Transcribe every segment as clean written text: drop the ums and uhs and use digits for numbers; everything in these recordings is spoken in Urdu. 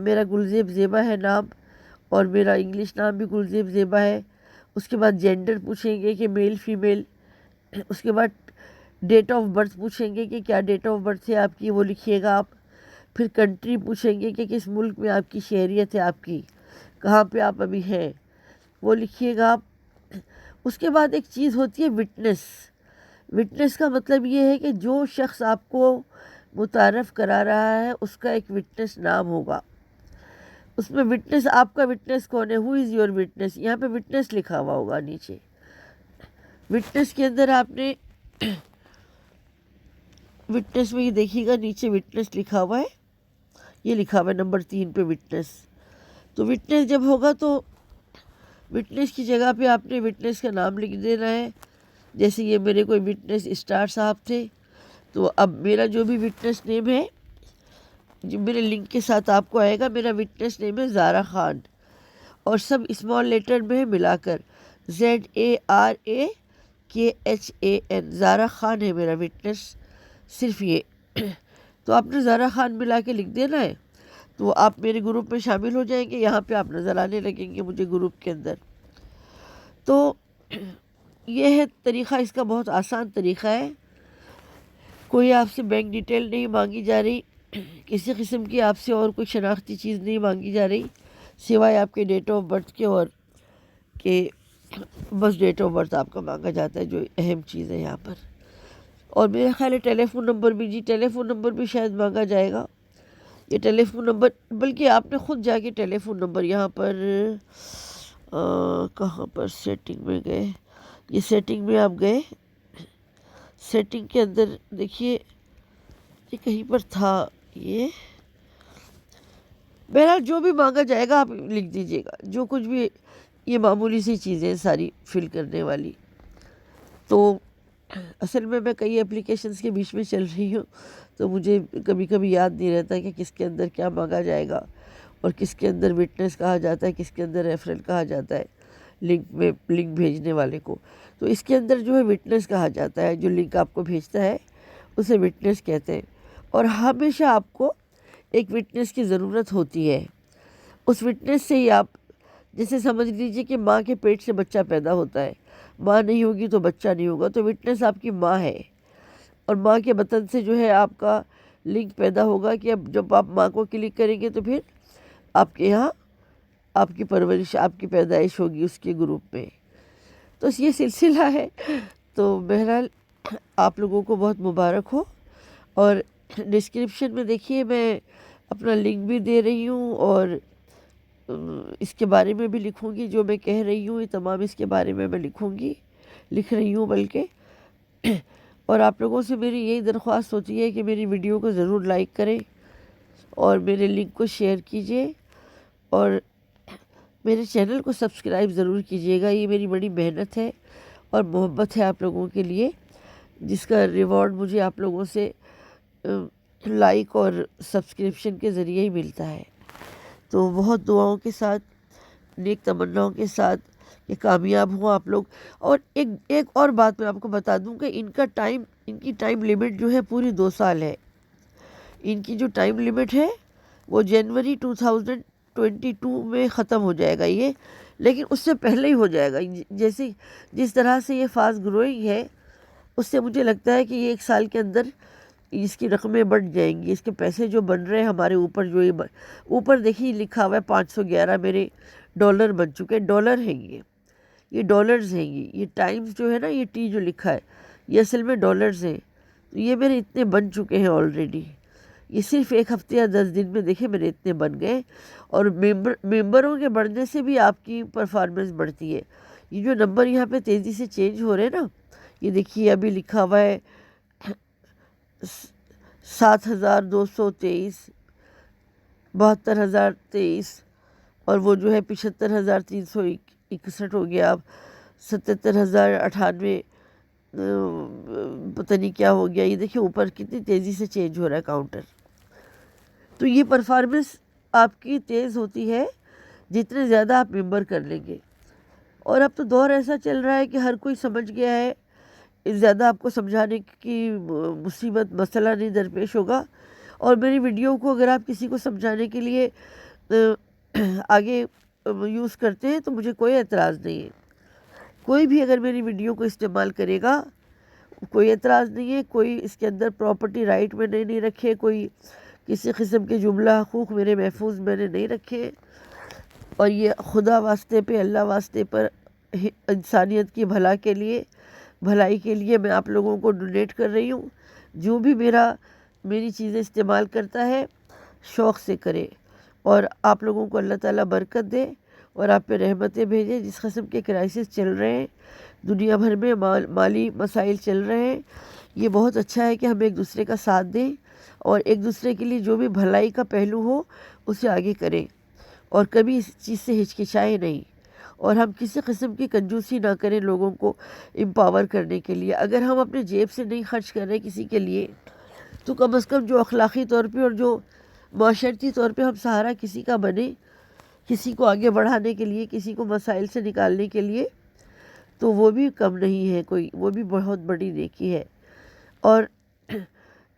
میرا گلزیب زیبا ہے نام، اور میرا انگلش نام بھی گلزیب زیبا ہے۔ اس کے بعد جینڈر پوچھیں گے کہ میل فیمیل، اس کے بعد ڈیٹ آف برتھ پوچھیں گے کہ کیا ڈیٹ آف برتھ ہے آپ کی، وہ لکھیے گا آپ۔ پھر کنٹری پوچھیں گے کہ کس ملک میں آپ کی شہریت ہے، آپ کی کہاں پہ آپ ابھی ہیں، وہ لکھیے گا آپ۔ اس کے بعد ایک چیز ہوتی ہے وٹنس۔ وٹنس کا مطلب یہ ہے کہ جو شخص آپ کو متعارف کرا رہا ہے اس کا ایک وٹنس نام ہوگا۔ اس میں وٹنس، آپ کا وٹنس کون ہے، ہو از یور وٹنس، یہاں پہ وٹنس لکھا ہوا ہوگا نیچے۔ وٹنس کے اندر آپ نے وٹنس میں یہ دیکھیے گا نیچے وٹنس لکھا ہوا ہے، یہ لکھا ہوا ہے نمبر 3 پہ وٹنس۔ تو وٹنس جب ہوگا تو وٹنس کی جگہ پہ آپ نے وٹنس کا نام لکھ دینا ہے۔ جیسے یہ میرے کوئی وٹنس اسٹار صاحب تھے، تو اب میرا جو بھی وٹنس نیم ہے جو میرے لنک کے ساتھ آپ کو آئے گا، میرا وٹنس نیم ہے زارا خان، اور سب اسمال لیٹر میں ہے ملا کر، ZARAKHAN، زارا خان ہے میرا وٹنس، صرف یہ۔ تو آپ نے زارا خان ملا کے لکھ دینا ہے، تو آپ میرے گروپ میں شامل ہو جائیں گے، یہاں پہ آپ نظر آنے لگیں گے مجھے گروپ کے اندر۔ تو یہ ہے طریقہ، اس کا بہت آسان طریقہ ہے۔ کوئی آپ سے بینک ڈیٹیل نہیں مانگی جا رہی، کسی قسم کی آپ سے اور کوئی شناختی چیز نہیں مانگی جا رہی سوائے آپ کے ڈیٹ آف برتھ کے، اور کہ بس ڈیٹ آف برتھ آپ کا مانگا جاتا ہے، جو اہم چیز ہے یہاں پر۔ اور میرا خیال ہے ٹیلی فون نمبر بھی، ٹیلی فون نمبر بھی شاید مانگا جائے گا، یہ ٹیلی فون نمبر، بلکہ آپ نے خود جا کے ٹیلی فون نمبر یہاں پر کہاں پر سیٹنگ میں گئے، یہ سیٹنگ میں آپ گئے، سیٹنگ کے اندر دیکھیے یہ کہیں پر تھا، یہ بہرحال جو بھی مانگا جائے گا آپ لکھ دیجیے گا، جو کچھ بھی، یہ معمولی سی چیزیں ساری فل کرنے والی۔ تو اصل میں کئی اپلیکیشنز کے بیچ میں چل رہی ہوں، تو مجھے کبھی کبھی یاد نہیں رہتا کہ کس کے اندر کیا مانگا جائے گا، اور کس کے اندر وٹنس کہا جاتا ہے، کس کے اندر ریفرل کہا جاتا ہے، لنک بھیجنے والے کو۔ تو اس کے اندر جو ہے وٹنس کہا جاتا ہے، جو لنک آپ کو بھیجتا ہے اسے وٹنس کہتے ہیں، اور ہمیشہ آپ کو ایک وٹنس کی ضرورت ہوتی ہے۔ اس وٹنس سے ہی آپ، جیسے سمجھ لیجیے کہ ماں کے پیٹ سے بچہ پیدا ہوتا ہے، ماں نہیں ہوگی تو بچہ نہیں ہوگا، تو وٹنس آپ کی ماں ہے، اور ماں کے بطن سے جو ہے آپ کا لنک پیدا ہوگا کہ اب جب آپ ماں کو کلک کریں گے تو پھر آپ کے یہاں آپ کی پرورش، آپ کی پیدائش ہوگی اس کے گروپ میں۔ تو یہ سلسلہ ہے۔ تو بہرحال آپ لوگوں کو بہت مبارک ہو، اور ڈسکرپشن میں دیکھیے میں اپنا لنک بھی دے رہی ہوں، اور اس کے بارے میں بھی لکھوں گی، جو میں کہہ رہی ہوں یہ تمام اس کے بارے میں لکھ رہی ہوں بلکہ۔ اور آپ لوگوں سے میری یہی درخواست ہوتی ہے کہ میری ویڈیو کو ضرور لائک کریں، اور میرے لنک کو شیئر کیجیے، اور میرے چینل کو سبسکرائب ضرور کیجیے گا۔ یہ میری بڑی محنت ہے اور محبت ہے آپ لوگوں کے لیے، جس کا ریوارڈ مجھے آپ لوگوں سے لائک اور سبسکرپشن کے ذریعے ہی ملتا ہے۔ تو بہت دعاؤں کے ساتھ، نیک تمناؤں کے ساتھ کہ کامیاب ہوں آپ لوگ۔ اور ایک اور بات میں آپ کو بتا دوں کہ ان کی ٹائم لیمٹ جو ہے پوری 2 سال ہے۔ ان کی جو ٹائم لیمٹ ہے وہ جنوری 2022 میں ختم ہو جائے گا یہ، لیکن اس سے پہلے ہی ہو جائے گا۔ جس طرح سے یہ فاسٹ گروئنگ ہے، اس سے مجھے لگتا ہے کہ یہ 1 سال کے اندر اس کی رقمیں بڑھ جائیں گی، اس کے پیسے جو بن رہے ہیں ہمارے اوپر، جو یہ اوپر دیکھیے لکھا ہوا ہے 511 میرے ڈالر بن چکے، ڈالر ہیں یہ ڈالرز ہیں، یہ ٹائمز جو ہے نا، یہ ٹی جو لکھا ہے یہ اصل میں ڈالرز ہیں۔ تو یہ میرے اتنے بن چکے ہیں آلریڈی، یہ صرف 1 ہفتے یا 10 دن میں دیکھیں میرے اتنے بن گئے۔ اور ممبروں کے بڑھنے سے بھی آپ کی پرفارمنس بڑھتی ہے۔ یہ جو نمبر یہاں پہ تیزی سے چینج ہو رہے ہیں نا، یہ دیکھیے ابھی لکھا ہوا ہے 7223، 72023، اور وہ جو ہے 75361 ہو گیا، اب 77098، پتہ نہیں کیا ہو گیا۔ یہ دیکھیں اوپر کتنی تیزی سے چینج ہو رہا ہے کاؤنٹر۔ تو یہ پرفارمنس آپ کی تیز ہوتی ہے جتنے زیادہ آپ ممبر کر لیں گے۔ اور اب تو دور ایسا چل رہا ہے کہ ہر کوئی سمجھ گیا ہے، زیادہ آپ کو سمجھانے کی مصیبت مسئلہ نہیں درپیش ہوگا۔ اور میری ویڈیو کو اگر آپ کسی کو سمجھانے کے لیے آگے یوز کرتے ہیں تو مجھے کوئی اعتراض نہیں ہے. کوئی بھی اگر میری ویڈیو کو استعمال کرے گا کوئی اعتراض نہیں ہے. کوئی اس کے اندر پراپرٹی رائٹ میں نہیں رکھے, کوئی کسی قسم کے جملہ حقوق میرے محفوظ میں نے نہیں رکھے. اور یہ خدا واسطے پہ, اللہ واسطے پر, انسانیت کی بھلائی کے لیے میں آپ لوگوں کو ڈونیٹ کر رہی ہوں. جو بھی میری چیزیں استعمال کرتا ہے شوق سے کرے, اور آپ لوگوں کو اللہ تعالیٰ برکت دے اور آپ پہ رحمتیں بھیجے. جس قسم کے کرائسس چل رہے ہیں دنیا بھر میں, مالی مسائل چل رہے ہیں, یہ بہت اچھا ہے کہ ہم ایک دوسرے کا ساتھ دیں اور ایک دوسرے کے لیے جو بھی بھلائی کا پہلو ہو اسے آگے کریں, اور کبھی اس چیز سے ہچکچائیں نہیں, اور ہم کسی قسم کی کنجوسی نہ کریں لوگوں کو امپاور کرنے کے لیے. اگر ہم اپنے جیب سے نہیں خرچ کر رہے کسی کے لیے تو کم از کم جو اخلاقی طور پہ اور جو معاشرتی طور پہ ہم سہارا کسی کا بنے, کسی کو آگے بڑھانے کے لیے, کسی کو مسائل سے نکالنے کے لیے, تو وہ بھی کم نہیں ہے کوئی, وہ بھی بہت بڑی نیکی ہے. اور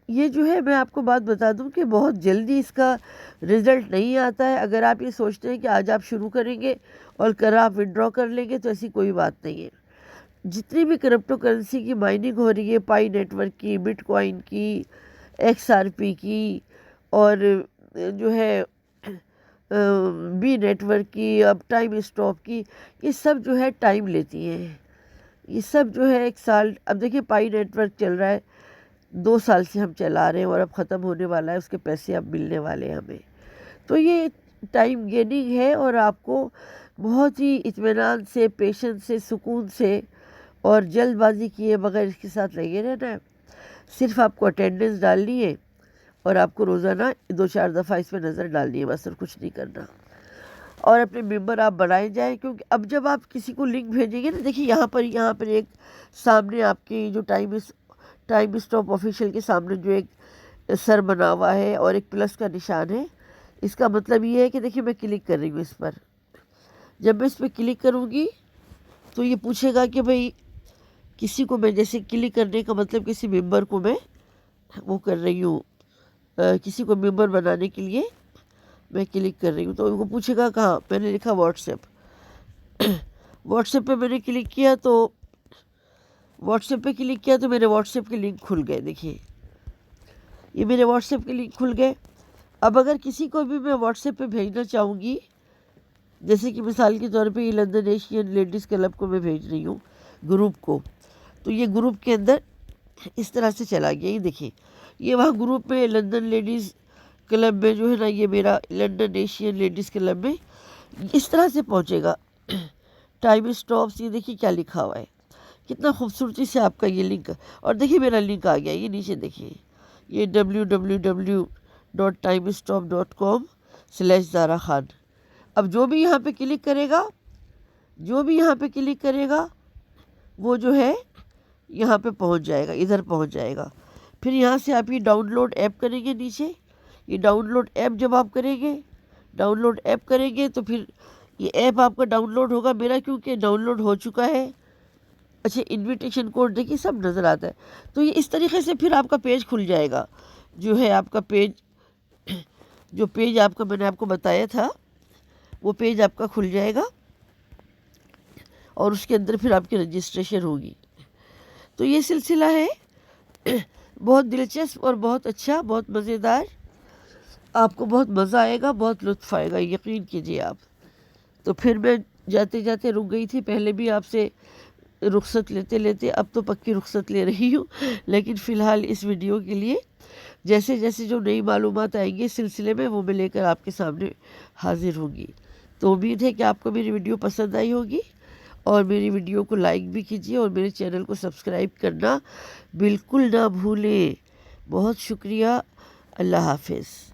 یہ جو ہے میں آپ کو بات بتا دوں کہ بہت جلدی اس کا رزلٹ نہیں آتا ہے. اگر آپ یہ سوچتے ہیں کہ آج آپ شروع کریں گے اور کل آپ ودڈرا کر لیں گے تو ایسی کوئی بات نہیں ہے. جتنی بھی کرپٹو کرنسی کی مائننگ ہو رہی ہے, پائی نیٹ ورک کی, بٹ کوائن کی, XRP کی, اور جو ہے بی نیٹ ورک کی, اب ٹائم اسٹاپ کی, یہ سب جو ہے ٹائم لیتی ہیں. یہ سب جو ہے 1 سال, اب دیکھیں پائی نیٹ ورک چل رہا ہے 2 سال سے ہم چلا رہے ہیں اور اب ختم ہونے والا ہے, اس کے پیسے اب ملنے والے ہیں ہمیں. تو یہ ٹائم گیننگ ہے اور آپ کو بہت ہی اطمینان سے, پیشنس سے, سکون سے اور جلد بازی کیے بغیر اس کے ساتھ لگے رہنا ہے. صرف آپ کو اٹینڈنس ڈالنی ہے اور آپ کو روزانہ 2-4 دفعہ اس پہ نظر ڈالنی ہے, بس اور کچھ نہیں کرنا. اور اپنے ممبر آپ بنائے جائیں, کیونکہ اب جب آپ کسی کو لنک بھیجیں گے نا, دیکھیے یہاں پر ایک سامنے آپ کی جو ٹائم اسٹاپ آفیشیل کے سامنے جو ایک سر بنا ہوا ہے اور ایک پلس کا نشان ہے, اس کا مطلب یہ ہے کہ دیکھیے میں کلک کر رہی ہوں اس پر. جب میں اس پہ کلک کروں گی تو یہ پوچھے گا کہ بھئی کسی کو میں, جیسے کلک کرنے کا مطلب کسی ممبر کو میں وہ کر رہی ہوں, کسی کو ممبر بنانے کے لیے میں کلک کر رہی ہوں, تو ان کو پوچھے گا کہاں. میں نے لکھا واٹس ایپ پہ میں نے کلک کیا, تو واٹس ایپ پہ کلک کیا تو میرے واٹس ایپ کے لنک کھل گئے. دیکھیے یہ میرے واٹس ایپ کے لنک کھل گئے. اب اگر کسی کو بھی میں واٹس ایپ پہ بھیجنا چاہوں گی, جیسے کہ مثال کے طور پہ یہ لندن ایشین لیڈیز کلب کو میں بھیج رہی ہوں گروپ کو, تو یہ گروپ کے اندر اس طرح سے چلا گیا. یہ دیکھیں یہ وہاں گروپ میں لندن لیڈیز کلب میں جو ہے نا, یہ میرا لندن ایشین لیڈیز کلب میں اس طرح سے پہنچے گا. ٹائم اسٹاپس, یہ دیکھیے کیا لکھا ہوا ہے, کتنا خوبصورتی سے آپ کا یہ لنک, اور دیکھیے میرا لنک آ گیا. یہ نیچے دیکھیے, یہ www.timestop.com/زارا خان. اب جو بھی یہاں پہ کلک کرے گا وہ جو ہے یہاں پہ پہنچ جائے گا, ادھر پہنچ جائے گا. پھر یہاں سے آپ یہ ڈاؤن لوڈ ایپ کریں گے. نیچے یہ ڈاؤن لوڈ ایپ جب آپ کریں گے تو پھر یہ ایپ آپ کا ڈاؤن لوڈ ہوگا. میرا کیونکہ ڈاؤن لوڈ ہو چکا ہے. اچھا انویٹیشن کوڈ دیکھیے سب نظر آتا ہے. تو یہ اس طریقے سے پھر آپ کا پیج کھل جائے گا, جو ہے آپ کا پیج آپ کا میں نے آپ کو بتایا تھا, وہ پیج آپ کا کھل جائے گا اور اس کے اندر پھر آپ کی رجسٹریشن ہوگی. تو یہ سلسلہ ہے بہت دلچسپ اور بہت اچھا, بہت مزیدار. آپ کو بہت مزہ آئے گا, بہت لطف آئے گا, یقین کیجیے آپ. تو پھر میں جاتے جاتے رک گئی تھی. پہلے بھی آپ سے رخصت لیتے اب تو پکی رخصت لے رہی ہوں, لیکن فی الحال اس ویڈیو کے لیے جیسے جیسے جو نئی معلومات آئیں گی اس سلسلے میں وہ میں لے کر آپ کے سامنے حاضر ہوگی. تو امید ہے کہ آپ کو میری ویڈیو پسند آئی ہوگی, اور میری ویڈیو کو لائک بھی کیجیے اور میرے چینل کو سبسکرائب کرنا بالکل نہ بھولیں. بہت شکریہ. اللہ حافظ.